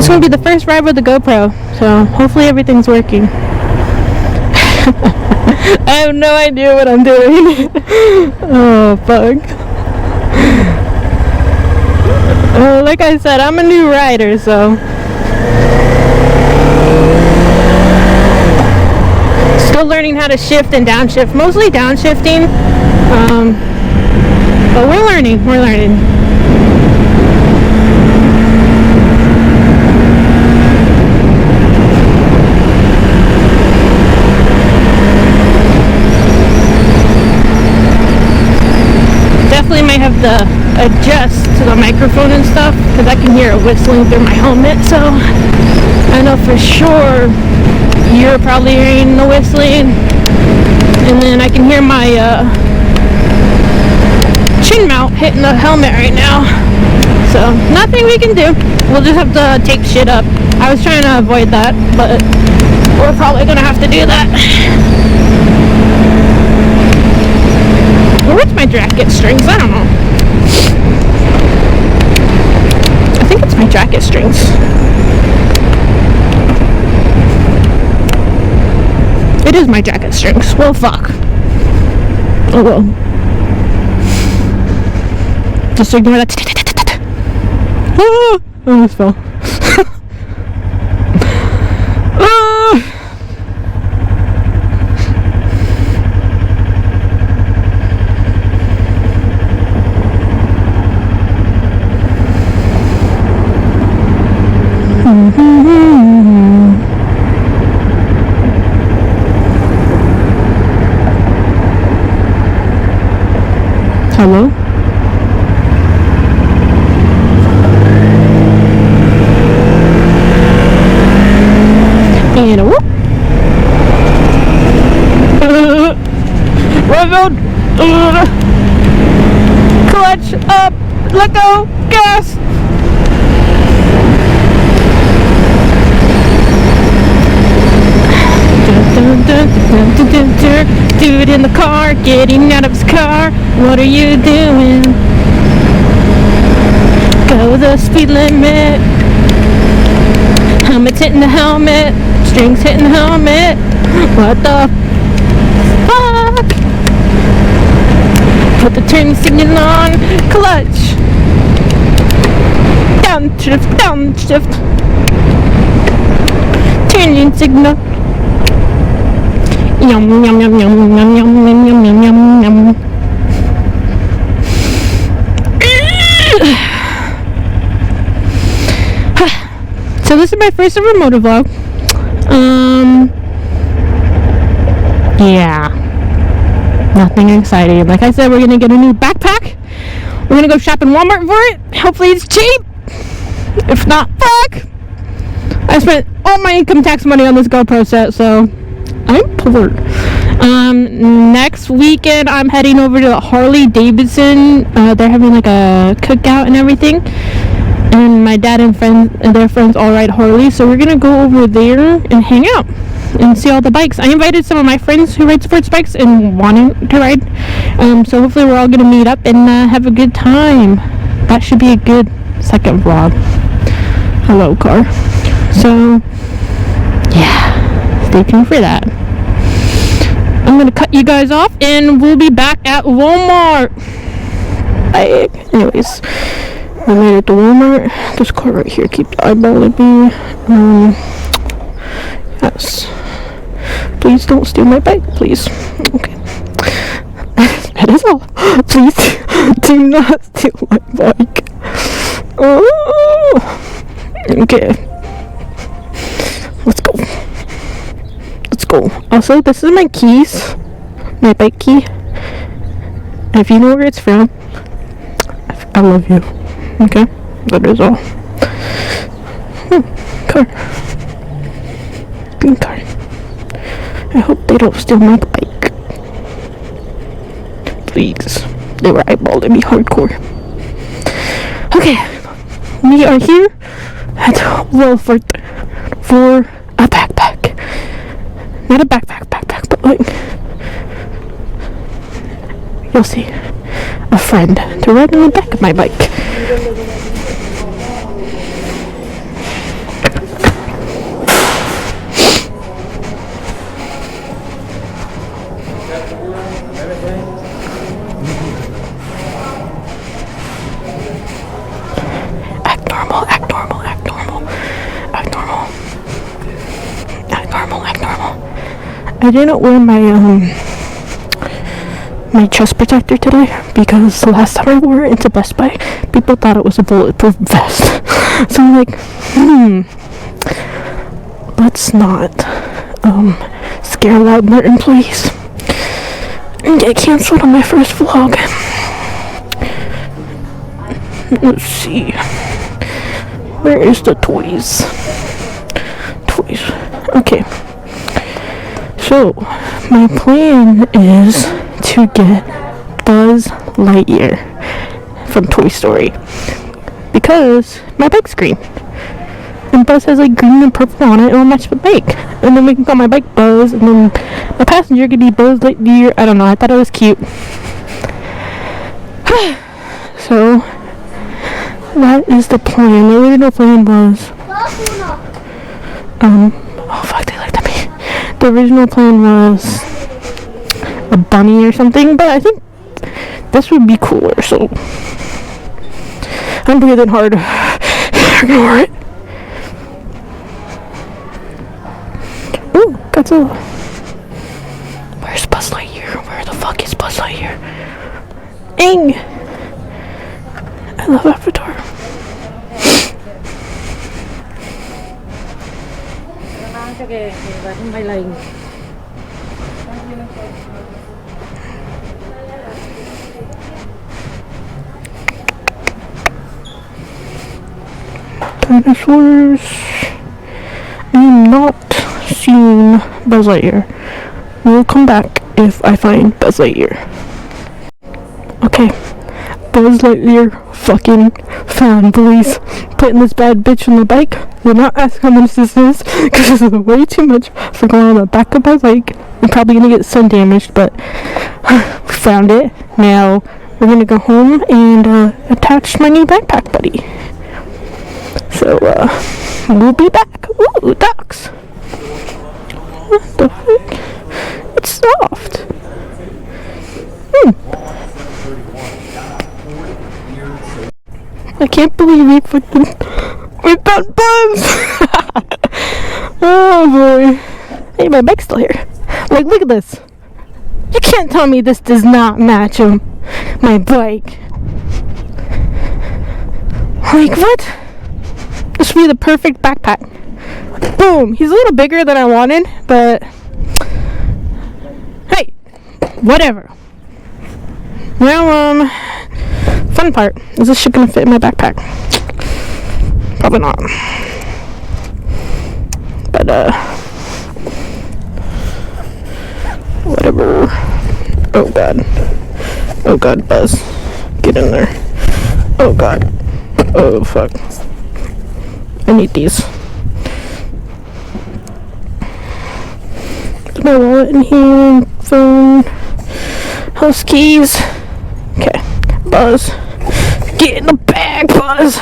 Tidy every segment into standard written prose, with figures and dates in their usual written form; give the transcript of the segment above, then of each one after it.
It's gonna be the first ride with the GoPro, so hopefully everything's working. I have no idea what I'm doing. Oh, fuck. Like I said, I'm a new rider, so still learning how to shift and downshift, mostly downshifting, but we're learning. Definitely might have to adjust to the microphone and stuff because I can hear it whistling through my helmet, so I know for sure you're probably hearing the whistling, and then I can hear my chin mount hitting the helmet right now, so nothing we can do. We'll just have to tape shit up. I was trying to avoid that, but we're probably gonna have to do that. Where's my jacket strings? I don't know. I think it's my jacket strings. It is my jacket strings. Well, fuck. Oh well. Just ignore that. Ah, I almost fell. Hello? And a whoop! Rev clutch up! Let go! Gas! Dude in the car, getting out of his car. What are you doing? Go the speed limit. Helmet's hitting the helmet. Strings hitting the helmet. What the fuck? Put the turn signal on. Clutch. Downshift, downshift. Turning signal. Yum yum yum yum yum yum yum yum yum yum yum. So this is my first ever motovlog. Yeah, nothing exciting. Like I said, we're gonna get a new backpack. We're gonna go shop in Walmart for it. Hopefully it's cheap. If not, fuck. I spent all my income tax money on this GoPro set, so I'm poor. Next weekend I'm heading over to Harley Davidson. They're having like a cookout and everything, and my dad and their friends all ride Harley, so we're gonna go over there and hang out and see all the bikes. I invited some of my friends who ride sports bikes and wanting to ride, so hopefully we're all gonna meet up and have a good time. That should be a good second vlog. Hello, car. So yeah, stay tuned for that. I'm gonna cut you guys off and we'll be back at Walmart. Anyways, I made it to Walmart. This car right here keeps eyeballing me. Yes. Please don't steal my bike, please. Okay. That is all. Please do not steal my bike. Oh. Okay. Let's go. Let's go. Also, this is my keys. My bike key. And if you know where it's from, I love you. Okay? That is all. Car. Good car. I hope they don't steal my bike. Please. They were eyeballing me hardcore. Okay. We are here at Walmart for a backpack. Not a backpack, but like, you'll see, a friend to ride on the back of my bike. normal, act normal, act normal, act normal, act normal, act normal. I didn't wear my chest protector today because the last time I wore it into Best Buy, people thought it was a bulletproof vest. So I'm like, let's not scare Loudmart employees and get canceled on my first vlog. Let's see. Where is the toys? Toys. Okay. So, my plan is to get Buzz Lightyear from Toy Story because my bike's green. And Buzz has like green and purple on it, and it'll match the bike. And then we can call my bike Buzz, and then my passenger could be Buzz Lightyear. I don't know, I thought it was cute. So, that is the plan. The original plan was, oh fuck, they looked at me. The original plan was a bunny or something, but I think this would be cooler, so I'm breathing hard. Ignore it. Ooh, Godzilla. Where's Buzz Lightyear? Where the fuck is Buzz Lightyear? Aang! I love Avatar. Dinosaurs. I am not seeing Buzz Lightyear. We'll come back if I find Buzz Lightyear. Okay, Buzz Lightyear fucking found, boys. Putting this bad bitch on the bike. Do not ask how much this is, because this is way too much for going on the back of my bike. I'm probably gonna get sun damaged, but we found it. Now we're gonna go home and attach my new backpack buddy. So we'll be back. Ooh, ducks. What the fuck? It's soft. I can't believe we found Buzz! Oh boy. Hey, my bike's still here. Like, look at this. You can't tell me this does not match my bike. Like, what? This would be the perfect backpack. Boom! He's a little bigger than I wanted, but hey, whatever. Now, fun part. Is this shit gonna fit in my backpack? Probably not. But, whatever. Oh god. Oh god, Buzz. Get in there. Oh god. Oh fuck. I need these. There's my wallet in here. Phone. House keys. Okay. Buzz. Get in the bag, Buzz.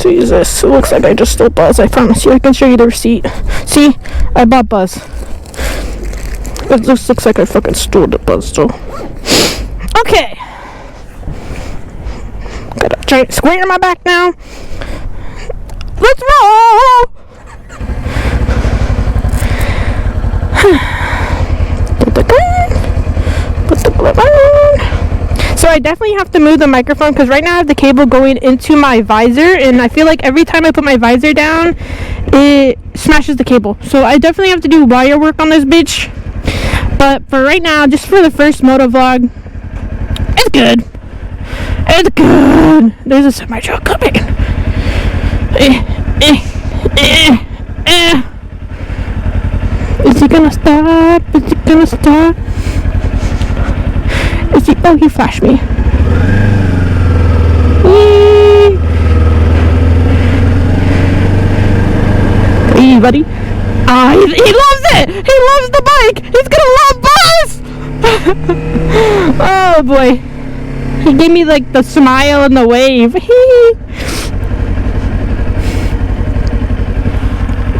Jesus, it looks like I just stole Buzz. I promise you, I can show you the receipt. See? I bought Buzz. It just looks like I fucking stole the Buzz, so. Okay. Got a giant square in my back now. Let's roll! Put the gun. Put the glove on. So I definitely have to move the microphone because right now I have the cable going into my visor, and I feel like every time I put my visor down, it smashes the cable. So I definitely have to do wire work on this bitch. But for right now, just for the first motovlog, it's good. It's good. There's a semi truck coming. Is he gonna stop? Is he gonna stop? Is he? Oh, he flashed me. Hey, buddy. Ah, he loves it. He loves the bike. He's gonna love Buzz. Oh boy. He gave me like the smile and the wave.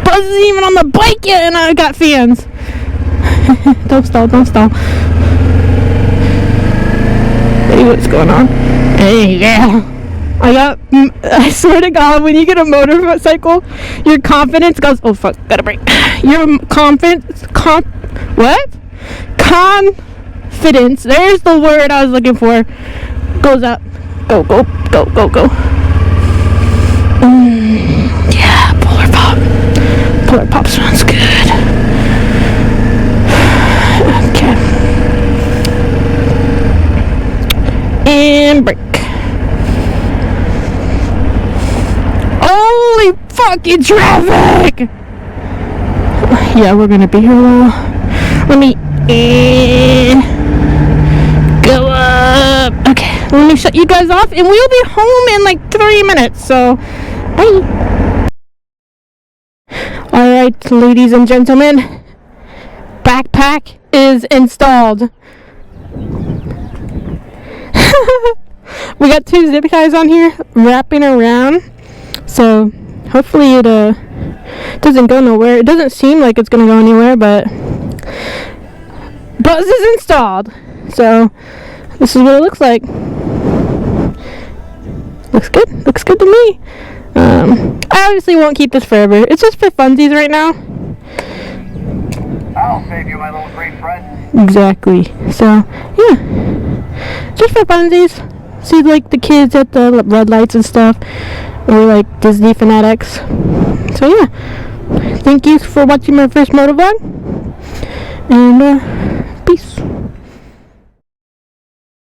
Buzz isn't even on the bike yet, and I got fans. Don't stall, don't stall. Hey, what's going on? Hey, yeah. I swear to God, when you get a motorcycle, your confidence goes, oh fuck, gotta break. Your confidence, confidence, there's the word I was looking for, goes up. Go, go, go, go, go. Yeah, Polar Pop. Polar Pop sounds good. Okay. And break. Holy fucking traffic! Yeah, we're gonna be here a while. Let me go up. Okay, let me shut you guys off, and we'll be home in like 3 minutes. So, bye. All right, ladies and gentlemen, backpack is installed. We got 2 zip ties on here wrapping around. So hopefully it doesn't go nowhere. It doesn't seem like it's gonna go anywhere, but Buzz is installed. So this is what it looks like. Looks good. Looks good to me. I obviously won't keep this forever. It's just for funsies right now. I'll save you, my little green friend. Exactly. So yeah, just for funsies. See like the kids at the red lights and stuff. We're like Disney fanatics. So yeah, thank you for watching my first motovlog, and